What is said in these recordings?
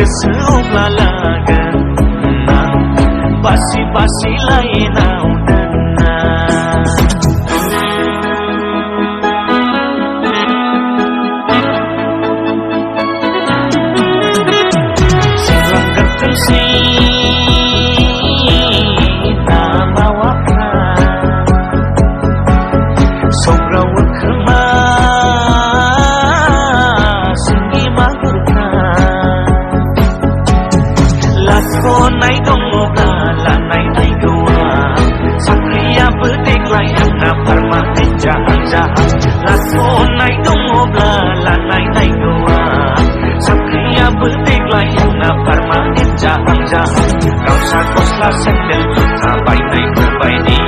keseuk lalagan basi-basi lain audana silang ketesi namawaka sobrawa kema singgi magurka lasko nai dongoka lanai nai gua sakria betik layang na permanen jahat-jahat lasko nai dongoka lanai nai gua sakria betik layang na permanen jahat-jahat kau sakoslah sendel kita baik-baik berbaidi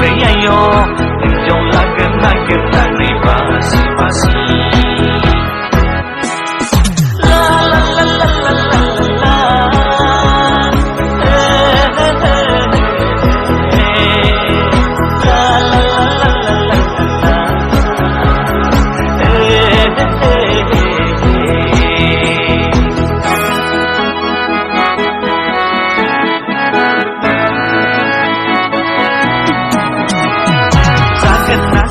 Reyayo Jauh lagen-lagen tani basi-basi La la la la la la la La la la la la la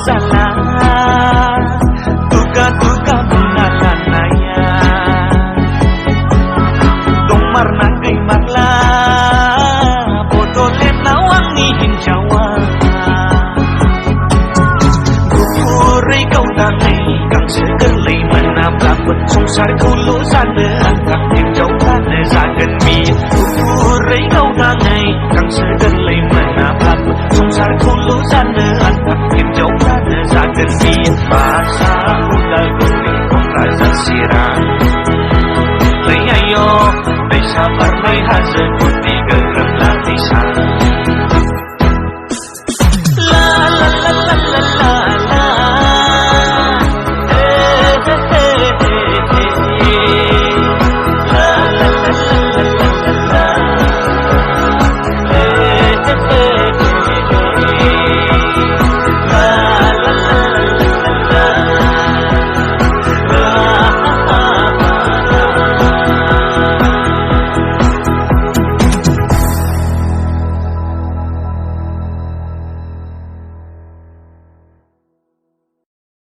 salah duga-duga bunalanaya dong nagai marla bodolen nawang nihin jawa kukurai kau tangai kang segelai menabrak sungsar kulu sana kang jauh kana zagen mi kukurai kau tangai kang segelai menabrak sungsar kulu sana kang jauh kana zagen mi bahasa ulah guli pemrazan sirang Reyayo Dai sabar mai haze putih gerem latisan